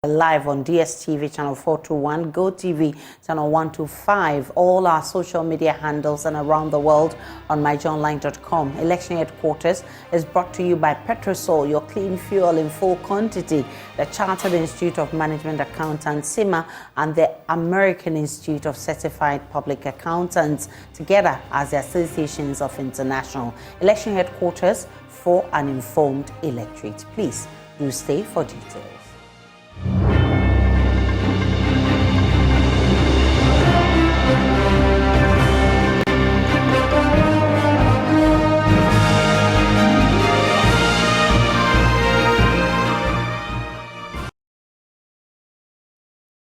live on DSTV channel 421, GoTV channel 125, all our social media handles, and around the world on myjohnline.com. Election headquarters is brought to you by Petrosol, your clean fuel in full quantity, the Chartered Institute of Management Accountants, CIMA, and the American Institute of Certified Public Accountants, together as the Associations of International Election Headquarters for an informed electorate. Please do stay for details.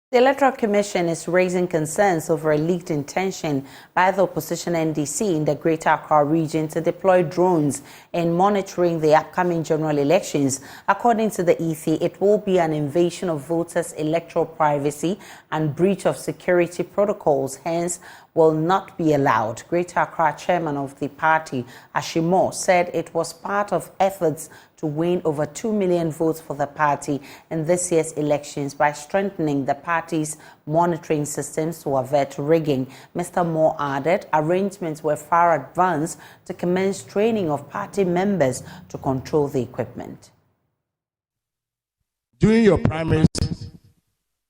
The Electoral Commission is raising concerns over a leaked intention by the opposition NDC in the Greater Accra region to deploy drones in monitoring the upcoming general elections. According to the EC, it will be an invasion of voters' electoral privacy and breach of security protocols, hence will not be allowed. Greater Accra chairman of the party, Ashimo, said it was part of efforts to win over 2 million votes for the party in this year's elections by strengthening the party's monitoring systems to avert rigging. Mr. Moore added arrangements were far advanced to commence training of party members to control the equipment. During your primaries,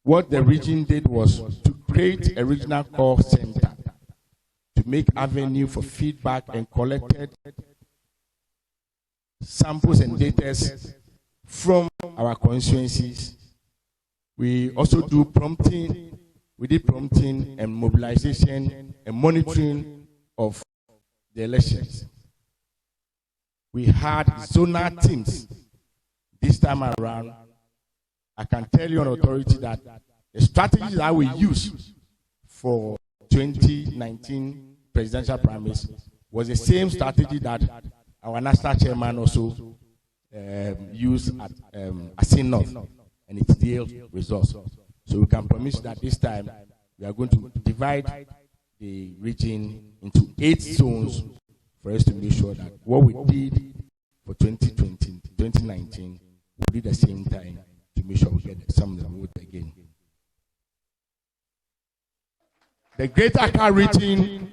what the region did was to create a regional call center to make avenue for feedback and collected samples and data from our constituencies. We also do prompting. We did prompting and mobilization and monitoring of the elections. We had zonal teams this time around. I can tell you on authority that the strategy that we used for 2019 presidential primaries was the same strategy that our national chairman also used at Asin, and it yields results. So we can promise that this time we are going to divide the region into 8 zones for us to make sure that what we did for 2020, 2019, we did at the same time to make sure we get some of the vote again. The Greater Accra region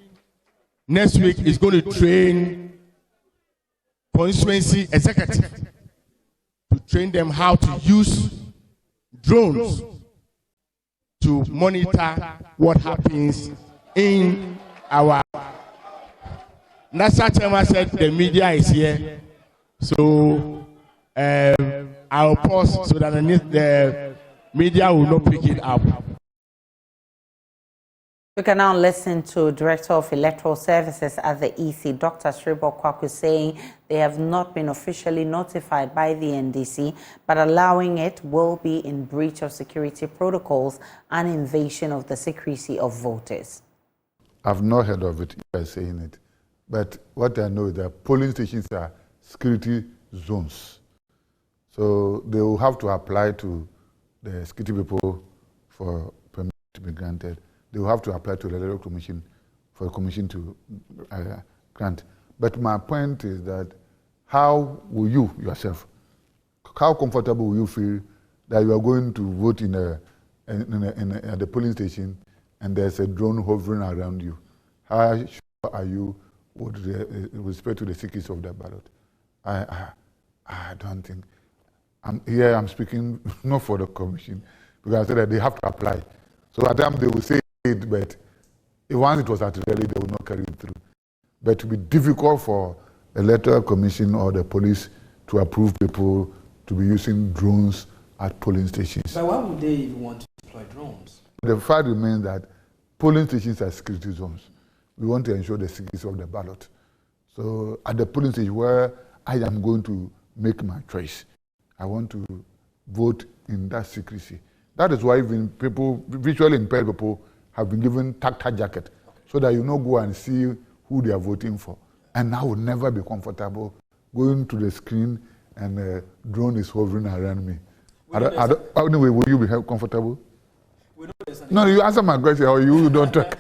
next week is going to train constituency executive to train them how to use drones to monitor what happens in our national chairman said the media is here, so I'll pause so that the media will not pick it up. We can now listen to Director of Electoral Services at the EC, Dr. Sribo Kwaku, saying they have not been officially notified by the NDC, but allowing it will be in breach of security protocols and invasion of the secrecy of voters. I've not heard of it by saying it, but what I know is that polling stations are security zones. So they will have to apply to the security people for permit to be granted. They will have to apply to the Electoral Commission for the Commission to grant. But my point is that how will you yourself, how comfortable will you feel that you are going to vote at the polling station and there's a drone hovering around you? How sure are you with respect to the secrecy of the ballot? I don't think. I'm speaking not for the Commission, because I said that they have to apply. So at times they will say it, but once it was at rally, they will not carry it through. But it will be difficult for the Electoral Commission or the police to approve people to be using drones at polling stations. But why would they even want to deploy drones? The fact remains that polling stations are security zones. We want to ensure the security of the ballot. So at the polling station where I am going to make my choice, I want to vote in that secrecy. That is why even people, visually impaired people, have been given tactile jacket, so that you know go and see who they are voting for. And I would never be comfortable going to the screen and a drone is hovering around me. Anyway, will you be comfortable? No, you answer my question, or you don't talk.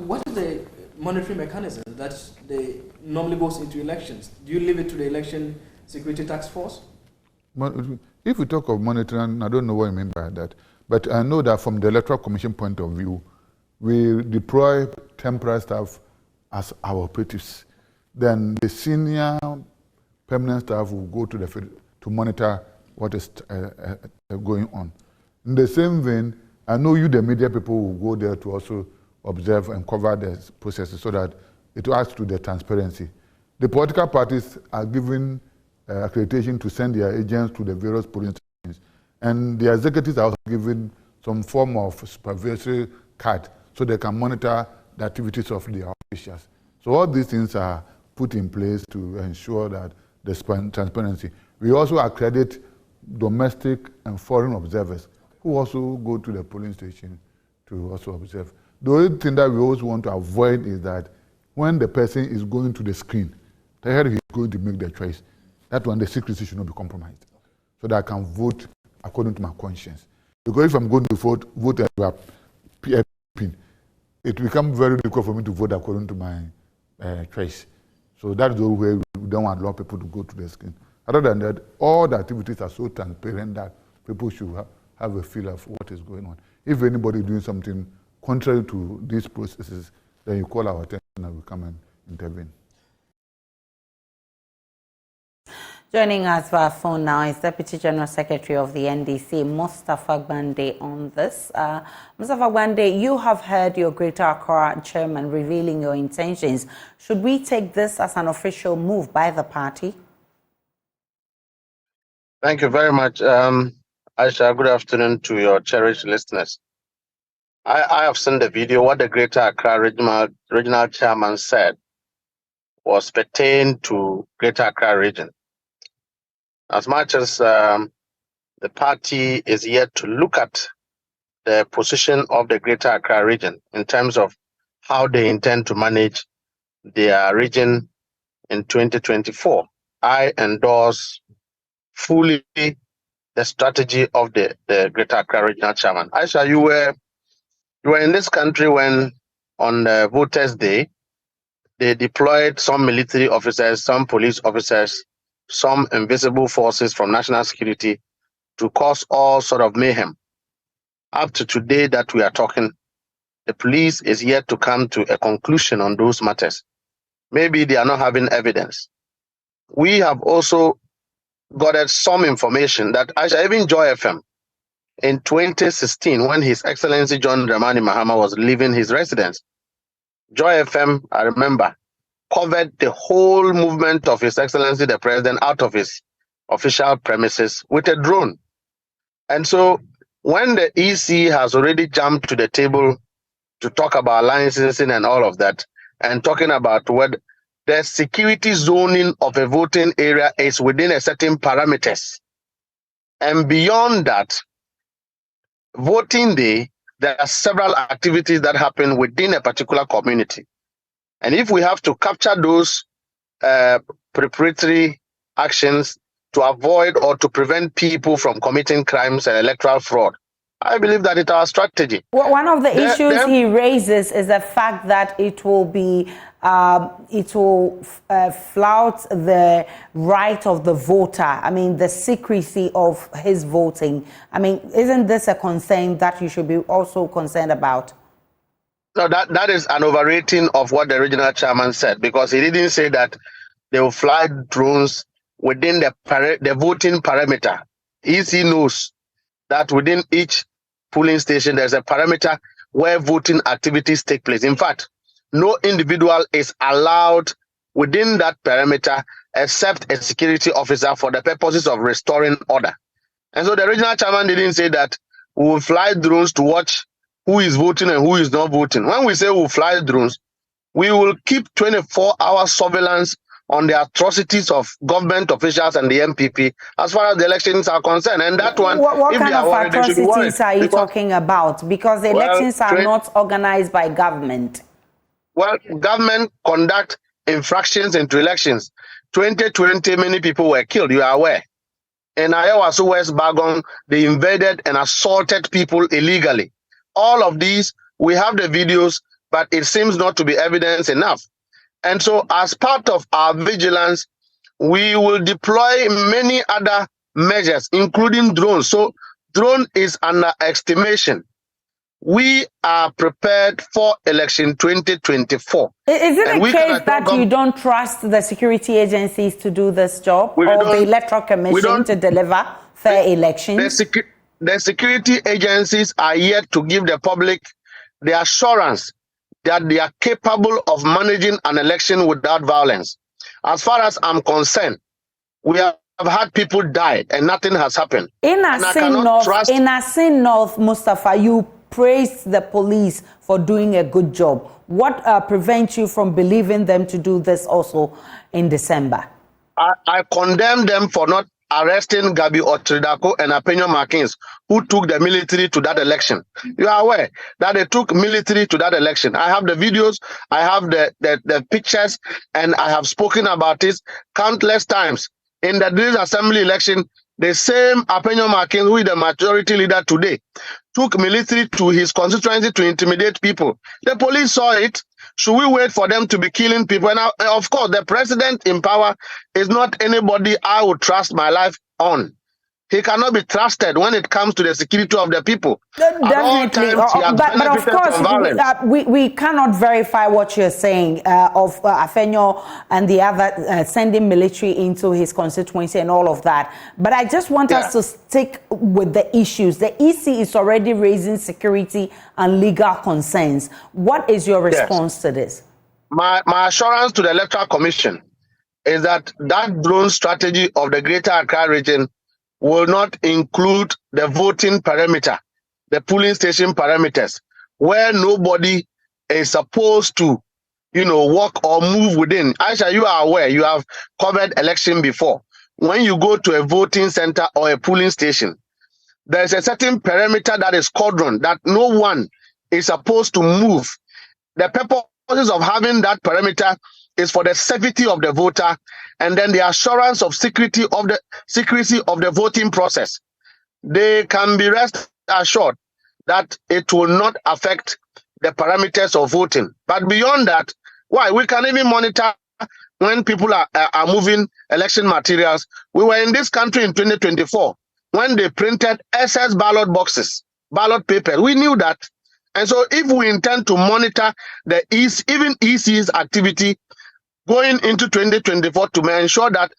What is the monitoring mechanism that they normally goes into elections? Do you leave it to the election security task force? If we talk of monitoring, I don't know what you mean by that. But I know that from the Electoral Commission point of view, we deploy temporary staff as our operatives. Then the senior permanent staff will go to the field to monitor what is going on. In the same vein, I know you, the media people, will go there to also observe and cover the processes so that it adds to the transparency. The political parties are given accreditation to send their agents to the various polling stations, and the executives are also given some form of supervisory card so they can monitor the activities of their officials. So all these things are put in place to ensure that the transparency. We also accredit domestic and foreign observers who also go to the polling station to also observe. The only thing that we always want to avoid is that when the person is going to the screen, he's going to make their choice. That one, the secrecy should not be compromised, so that I can vote according to my conscience. Because if I'm going to vote and pin, it becomes very difficult for me to vote according to my choice. So that's the way we don't want a lot of people to go to the screen. Other than that, all the activities are so transparent that people should have a feel of what is going on. If anybody is doing something contrary to these processes, then you call our attention and we come and intervene. Joining us via phone now is Deputy General Secretary of the NDC, Mustafa Gbande, on this. Mustafa Gbande, you have heard your Greater Accra chairman revealing your intentions. Should we take this as an official move by the party? Thank you very much. Aisha, good afternoon to your cherished listeners. I have seen the video. What the Greater Accra regional chairman said was pertained to Greater Accra region. As much as the party is yet to look at the position of the Greater Accra region in terms of how they intend to manage their region in 2024, I endorse fully the strategy of the Greater Accra regional chairman. Aisha, you were in this country when on Voters' Day, they deployed some military officers, some police officers, some invisible forces from national security to cause all sort of mayhem. Up to today that we are talking, the police is yet to come to a conclusion on those matters. Maybe they are not having evidence. We have also gathered some information that even Joy FM in 2016, when His Excellency John Dramani Mahama was leaving his residence, Joy FM, I remember, covered the whole movement of His Excellency the President out of his official premises with a drone. And so when the EC has already jumped to the table to talk about licensing and all of that, and talking about what the security zoning of a voting area is within a certain parameters, and beyond that, voting day, there are several activities that happen within a particular community. And if we have to capture those preparatory actions to avoid or to prevent people from committing crimes and electoral fraud, I believe that it's our strategy. Well, one of the issues he raises is the fact that it will flout the right of the voter. I mean, the secrecy of his voting. I mean, isn't this a concern that you should be also concerned about? No, that is an overrating of what the regional chairman said, because he didn't say that they will fly drones within the voting parameter. EC knows that within each polling station, there's a parameter where voting activities take place. In fact, no individual is allowed within that parameter except a security officer for the purposes of restoring order. And so the regional chairman didn't say that we will fly drones to watch who is voting and who is not voting. When we say we'll fly drones, we will keep 24-hour surveillance on the atrocities of government officials and the MPP as far as the elections are concerned. And that one, what if kind they are of worried, they should be worried. atrocities are you talking about? Because the elections are not organized by government. Well, government conduct infractions into elections. 2020, many people were killed, you are aware. In Ayawaso West Bagon, they invaded and assaulted people illegally. All of these, we have the videos, but it seems not to be evidence enough. And so as part of our vigilance, we will deploy many other measures, including drones. So drone is under estimation. We are prepared for election 2024. Is it a case that you don't trust the security agencies to do this job, or the Electoral Commission to deliver fair elections? The security agencies are yet to give the public the assurance that they are capable of managing an election without violence. As far as I'm concerned, we have had people die and nothing has happened. In Asin North, Mustafa, you praised the police for doing a good job. What prevents you from believing them to do this also in December? I condemn them for not arresting Gabi Otridako and Apenyo Markins, who took the military to that election. You are aware that they took military to that election. I have the videos, I have the pictures, and I have spoken about this countless times. In the District Assembly election, the same Apenyo Markins, who is the majority leader today, took military to his constituency to intimidate people. The police saw it. Should we wait for them to be killing people? And of course, the president in power is not anybody I would trust my life on. He cannot be trusted when it comes to the security of the people. Definitely. But of course, we cannot verify what you're saying of Afenyo and the other sending military into his constituency and all of that. But I just want us to stick with the issues. The EC is already raising security and legal concerns. What is your response to this? My assurance to the Electoral Commission is that drone strategy of the Greater Accra region will not include the voting parameter, the polling station parameters, where nobody is supposed to, walk or move within. Aisha, you are aware, you have covered election before. When you go to a voting center or a polling station, there is a certain parameter that is cordon that no one is supposed to move. The purposes of having that parameter is for the safety of the voter and then the assurance of secrecy of the voting process. They can be rest assured that it will not affect the parameters of voting. But beyond that, we can even monitor when people are moving election materials. We were in this country in 2024 when they printed SS ballot boxes, ballot papers. We knew that. And so if we intend to monitor the even EC's activity going into 2024 to ensure that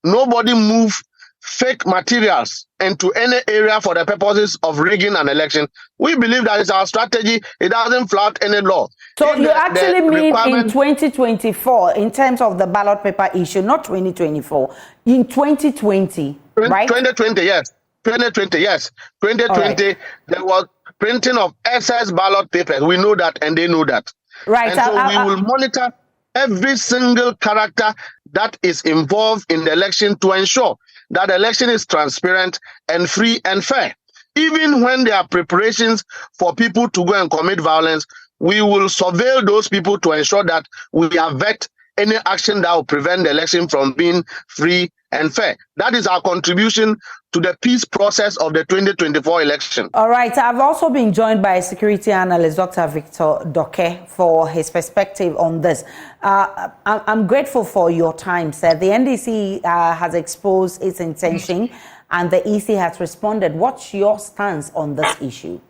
nobody move fake materials into any area for the purposes of rigging an election, we believe that is our strategy. It doesn't flout any law. So you actually mean in 2024, in terms of the ballot paper issue, not 2024, in 2020, right? 2020, yes. 2020, yes. 2020, right. There was printing of SS ballot papers. We know that, and they know that. Right. And so we will monitor every single character that is involved in the election to ensure that the election is transparent and free and fair. Even when there are preparations for people to go and commit violence, we will surveil those people to ensure that we avert any action that will prevent the election from being free and fair. That is our contribution to the peace process of the 2024 election. All right. I've also been joined by security analyst Dr. Victor Doke for his perspective on this. I'm grateful for your time, sir. The NDC has exposed its intention and the EC has responded. What's your stance on this issue?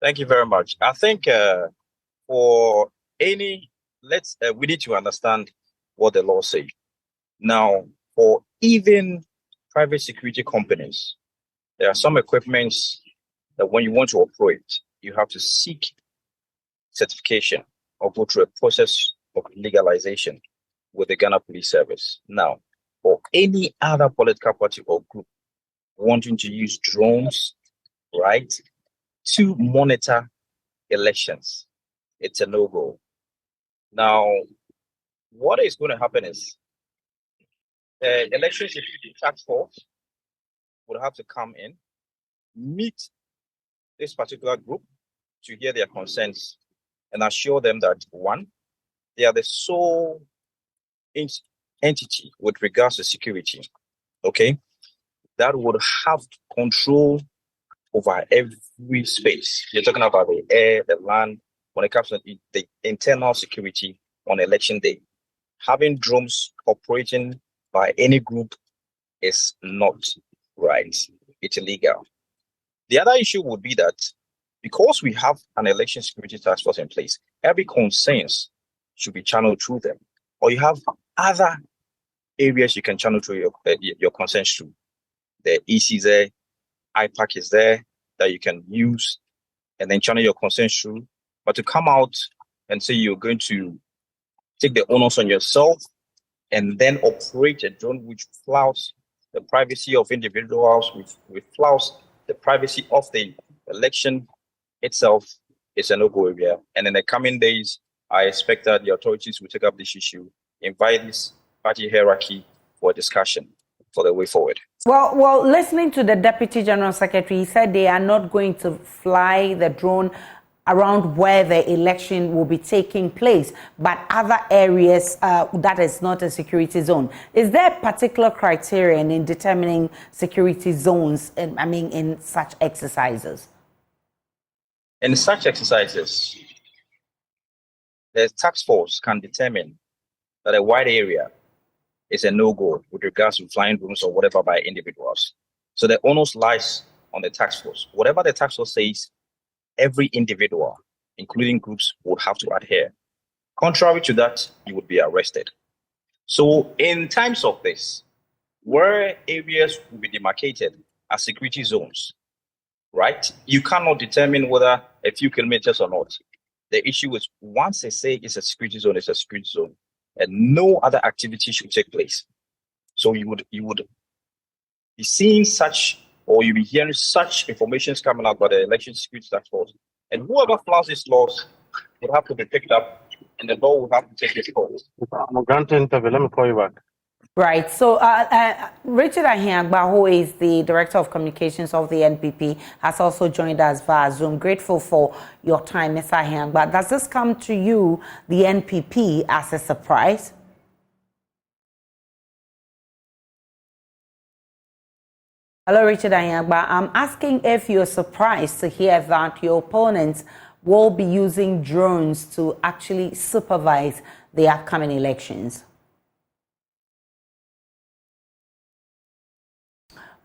Thank you very much. I think for any, we need to understand what the law says. Now, for even private security companies, there are some equipments that when you want to operate, you have to seek certification or go through a process of legalization with the Ghana Police Service. Now, for any other political party or group wanting to use drones, right, to monitor elections, it's a no-go. Now, what is going to happen is the election security task force would have to come in, meet this particular group to hear their concerns and assure them that, one, they are the sole entity with regards to security, okay, that would have control over every space. You're talking about the air, the land, when it comes to the internal security on election day. Having drones operating by any group is not right. It's illegal. The other issue would be that because we have an election security task force in place, every concerns should be channeled through them. Or you have other areas you can channel through your concerns through. The EC is there, IPAC is there that you can use and then channel your concerns through. But to come out and say you're going to take the onus on yourself and then operate a drone which flouts the privacy of individuals, which flouts the privacy of the election itself, is a no-go area. And in the coming days, I expect that the authorities will take up this issue, invite this party hierarchy for a discussion for the way forward. Well, listening to the Deputy General Secretary, he said they are not going to fly the drone around where the election will be taking place, but other areas that is not a security zone. Is there a particular criterion in determining security zones, in such exercises? In such exercises, the task force can determine that a wide area is a no-go with regards to flying drones or whatever by individuals. So the onus lies on the task force. Whatever the task force says, every individual, including groups, would have to adhere. Contrary to that, you would be arrested. So in times of this, where areas will be demarcated as security zones, right? You cannot determine whether a few kilometers or not. The issue is once they say it's a security zone, it's a security zone, and no other activity should take place. So you would be seeing such, or you'll be hearing such information coming out by the Election Security Task Force, and whoever flouts these laws would have to be picked up, and the law will have to take its course. I'm granting interview. Let me call you back. Right. So Richard Ahiagbah, who is the Director of Communications of the NPP, has also joined us via Zoom. Grateful for your time, Mr. Ahiagbah. Does this come to you, the NPP, as a surprise? Hello, Richard Ahiagbah. I'm asking if you're surprised to hear that your opponents will be using drones to actually supervise the upcoming elections.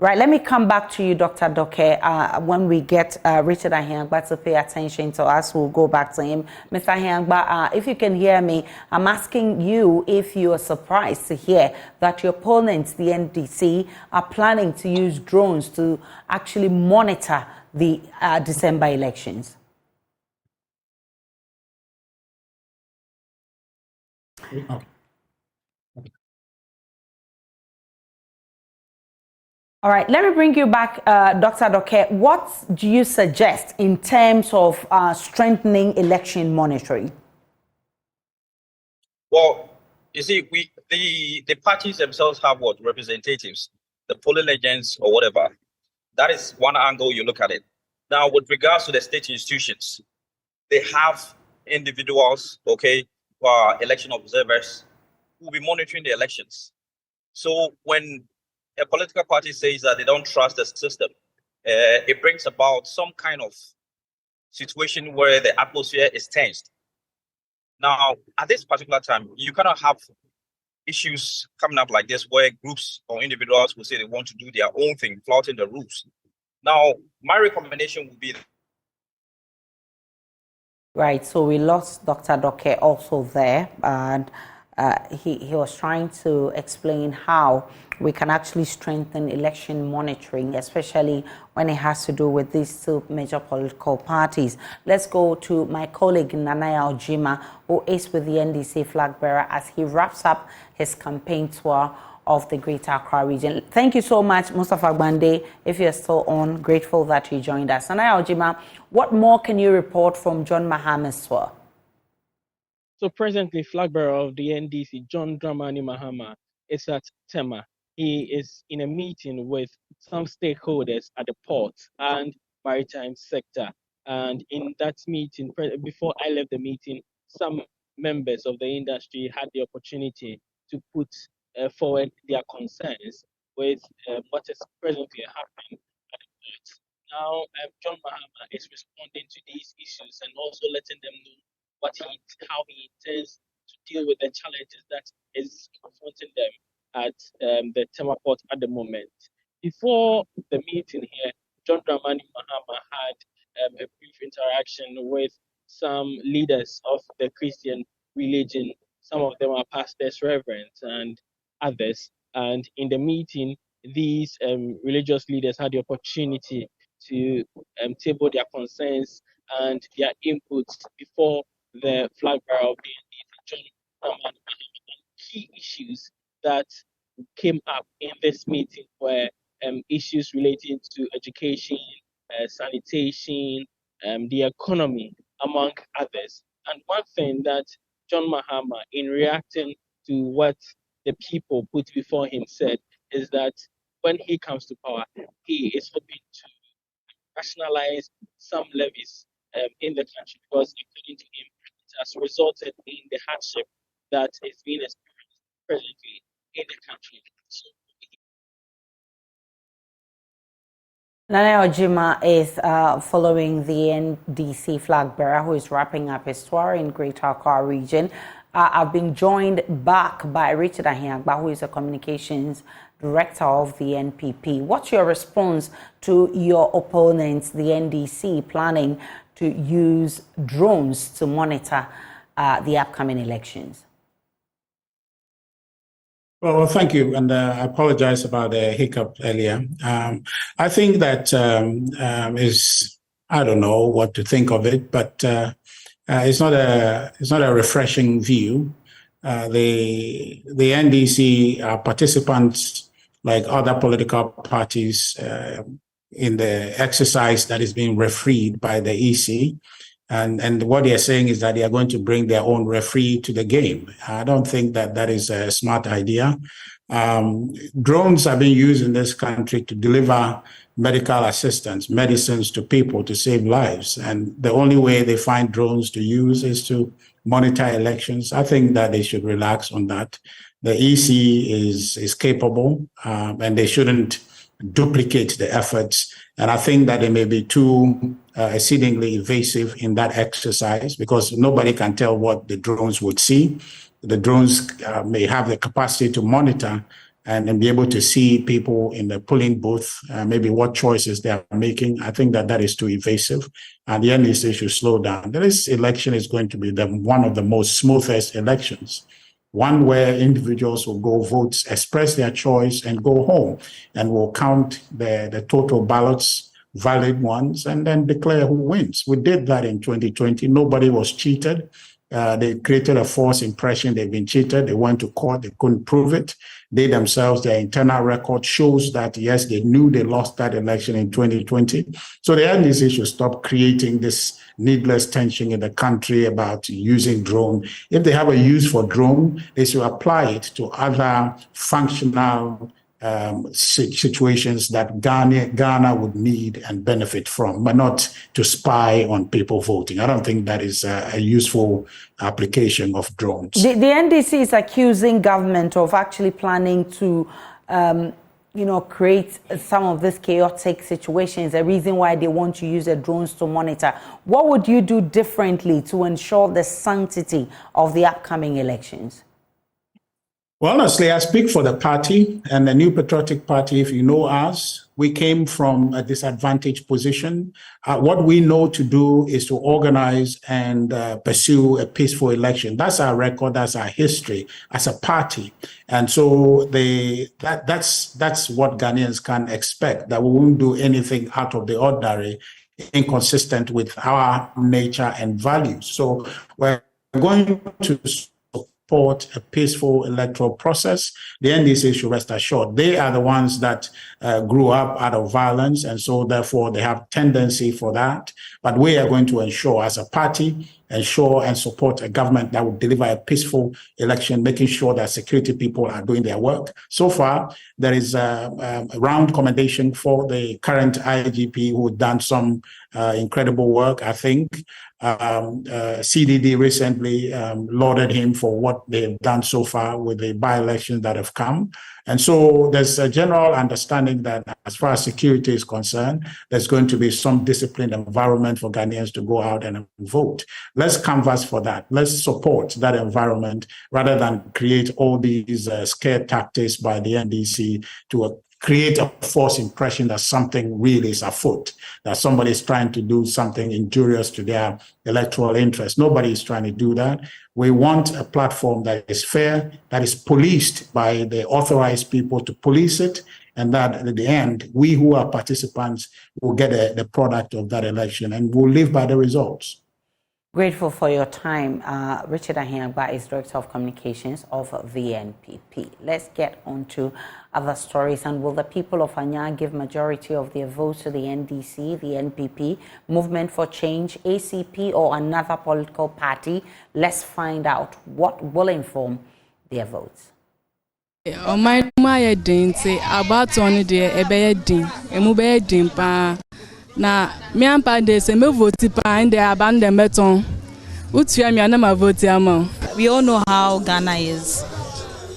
Right, let me come back to you, Dr. Doke. When we get Richard Ahiagbah to pay attention to us, we'll go back to him. Mr. Ahiagbah, if you can hear me, I'm asking you if you are surprised to hear that your opponents, the NDC, are planning to use drones to actually monitor the December elections. All right, let me bring you back, Dr. Doke. What do you suggest in terms of strengthening election monitoring? Well, you see, the parties themselves have what? Representatives, the polling agents or whatever. That is one angle you look at it. Now, with regards to the state institutions, they have individuals, okay, who are election observers who will be monitoring the elections. So when a political party says that they don't trust the system, it brings about some kind of situation where the atmosphere is tensed. Now, at this particular time, you cannot have issues coming up like this where groups or individuals will say they want to do their own thing, flouting the rules. Now, my recommendation would be... Right, so we lost Dr. Doke also there, and he was trying to explain how we can actually strengthen election monitoring, especially when it has to do with these two major political parties. Let's go to my colleague Nana Ahiagbah, who is with the NDC flag bearer, as he wraps up his campaign tour of the Greater Accra region. Thank you so much, Mustafa Gbande. If you're still on, grateful that you joined us. Nana Ahiagbah, what more can you report from John Mahama's tour? So presently, flag bearer of the NDC, John Dramani Mahama, is at Tema. He is in a meeting with some stakeholders at the port and maritime sector. And in that meeting, before I left the meeting, some members of the industry had the opportunity to put forward their concerns with what is presently happening at the port. Now, John Mahama is responding to these issues and also letting them know how he intends to deal with the challenges that is confronting them at the Tema Port at the moment. Before the meeting here, John Dramani Mahama had a brief interaction with some leaders of the Christian religion. Some of them are pastors, reverends, and others. And in the meeting, these religious leaders had the opportunity to table their concerns and their inputs before the flag bearer of the NDC, John Dramani Mahama. Key issues that came up in this meeting were issues relating to education, sanitation, the economy, among others. And one thing that John Mahama, in reacting to what the people put before him, said is that when he comes to power, he is hoping to rationalize some levies in the country because, according to him, it has resulted in the hardship that is being experienced presently in the country. So, Nana Ojima is following the NDC flag bearer who is wrapping up his tour in Greater Accra region. I've been joined back by Richard Ahiagbah, who is a communications director of the NPP. What's your response to your opponents, the NDC, planning to use drones to monitor the upcoming elections? Well, thank you, and I apologize about the hiccup earlier. I think that I don't know what to think of it, but it's not a refreshing view. The NDC are participants like other political parties in the exercise that is being refereed by the EC. And what they are saying is that they are going to bring their own referee to the game. I don't think that that is a smart idea. Drones are being used in this country to deliver medical assistance, medicines to people to save lives. And the only way they find drones to use is to monitor elections. I think that they should relax on that. The EC is capable, and they shouldn't duplicate the efforts. And I think that they may be too exceedingly invasive in that exercise because nobody can tell what the drones would see. The drones may have the capacity to monitor and be able to see people in the polling booth, maybe what choices they are making. I think that that is too invasive. And the NDC should slow down. This election is going to be one of the most smoothest elections. One where individuals will go vote, express their choice, and go home, and will count the total ballots, valid ones, and then declare who wins. We did that in 2020. Nobody was cheated. They created a false impression they've been cheated. They went to court. They couldn't prove it. They themselves, their internal record shows that, yes, they knew they lost that election in 2020. So the NDC should stop creating this needless tension in the country about using drone. If they have a use for drone, they should apply it to other functional situations that Ghana would need and benefit from, but not to spy on people voting. I don't think that is a useful application of drones. The NDC is accusing government of actually planning to, create some of these chaotic situations, the reason why they want to use the drones to monitor. What would you do differently to ensure the sanctity of the upcoming elections? Well, honestly, I speak for the party and the New Patriotic Party. If you know us, we came from a disadvantaged position. What we know to do is to organize and pursue a peaceful election. That's our record, that's our history as a party. And so that's what Ghanaians can expect, that we won't do anything out of the ordinary, inconsistent with our nature and values. So we're going to support a peaceful electoral process. The NDC should rest assured they are the ones that grew up out of violence, and so therefore they have tendency for that. But we are going to ensure, as a party, ensure and support a government that will deliver a peaceful election, making sure that security people are doing their work. So far, there is a round commendation for the current IGP who done some incredible work, I think. CDD recently lauded him for what they've done so far with the by-elections that have come. And so there's a general understanding that as far as security is concerned, there's going to be some disciplined environment for Ghanaians to go out and vote. Let's canvass for that. Let's support that environment rather than create all these scare tactics by the NDC to create a false impression that something really is afoot, that somebody is trying to do something injurious to their electoral interest. Nobody is trying to do that. We want a platform that is fair, that is policed by the authorized people to police it, and that at the end, we who are participants will get the product of that election and will live by the results. Grateful for your time. Richard Ahiagbah is Director of Communications of the NPP. Let's get on to other stories. And will the people of Anya give majority of their votes to the NDC, the NPP, Movement for Change, ACP, or another political party? Let's find out what will inform their votes. My say about on the na me ampa de se me vote pa in the abandon beton. Utia me na vote am. We all know how Ghana is.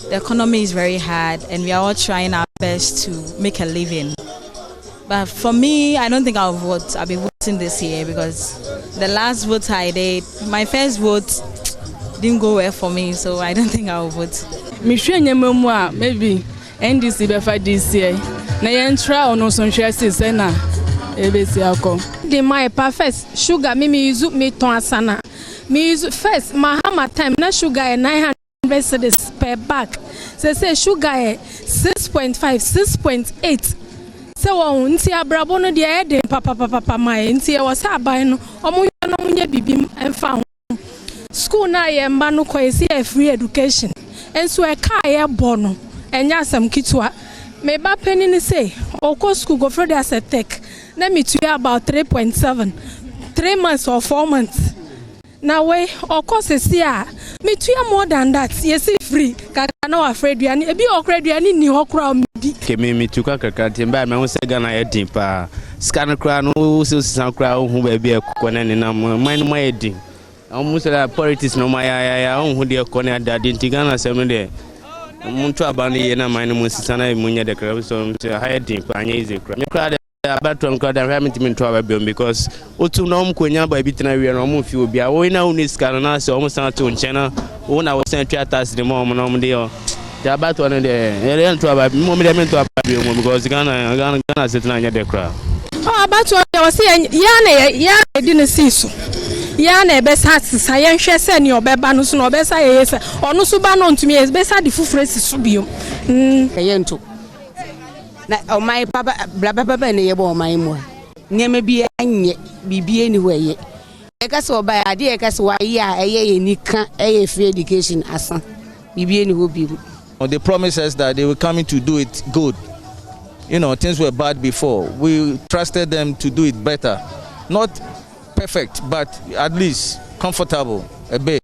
The economy is very hard and we are all trying our best to make a living. But for me, I don't think I'll vote. I'll be voting this year because the last vote I did, my first vote didn't go well for me, so I don't think I'll vote. Me sure nyemwa maybe NDC be for this year. Na yen try ono so hwe se na the my first sugar me use me ton asana me use first mahama time na sugar 900 cedis per bag say sugar 6.5 6.8 so won nti abrabo no de e de papa my nti e was aban no omo no munye bibim emfa school na ye mba no kwesi free education enso e ka ye bo no enya asam kitwa me ba penini say oko school go for as a tech. Let me tell you about 3.7, 3 months or 4 months. Now, we of course here. Me tell you more than that. Yes, free. Kaka no afraid you ani. Ebi okra you ani ni okra midi. Kemi me tuka kaka timba me wose Ghana edin pa. Scan kra no so san kra hu ba bia kokona ne na man ma edin. Almost la politics no ma ya hu de kokona dadi ntigana sem de. Muntu abani ye na man mu sisana e munya de kra so ha edin pa anya ize kra. Me kra about one crowd and to our because Otu no Konya by Bitina we are no few be away now is Canada, so almost not to China. When I was sent to us the moment deal. The about one day, to about moment to because Ghana sitting on the crowd. Oh, about what I was saying, Yana didn't see so. Yana best has science and your bebanus no best I yes, or no subanon to me is best at the full phrase subio. Na my papa blababa na yebo my mo nyeme bi anye bibi anywhere ye e ka so ba ade e ka so wa ye a eye nika eye free education asan bibi any ho bi. They promised us that they were coming to do it good. You know, things were bad before. We trusted them to do it better. Not perfect, but at least comfortable a bit.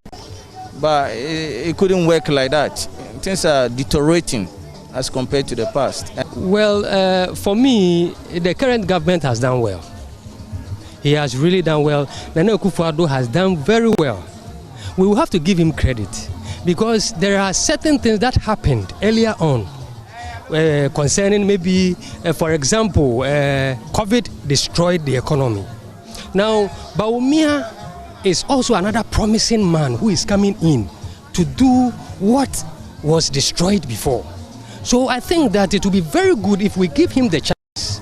But it couldn't work like that. Things are deteriorating as compared to the past. Well, for me, the current government has done well. He has really done well. Nana Akufo-Addo has done very well. We will have to give him credit because there are certain things that happened earlier on concerning maybe, for example, COVID destroyed the economy. Now, Bawumia is also another promising man who is coming in to do what was destroyed before. So I think that it will be very good if we give him the chance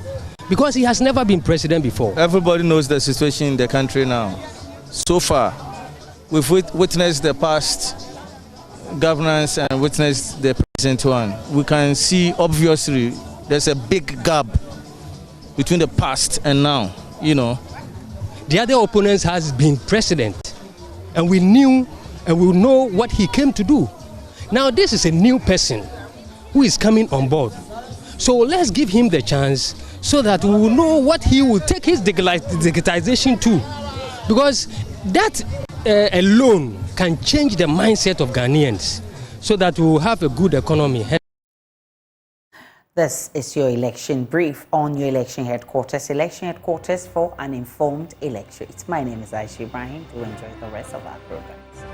because he has never been president before. Everybody knows the situation in the country now. So far, we've witnessed the past governance and witnessed the present one. We can see obviously there's a big gap between the past and now, you know. The other opponents has been president and we knew and we know what he came to do. Now this is a new person who is coming on board. So let's give him the chance so that we will know what he will take his digitization to. Because that alone can change the mindset of Ghanaians so that we will have a good economy. This is your election brief on your election headquarters for an informed electorate. My name is Ahiagbah. Do enjoy the rest of our programs.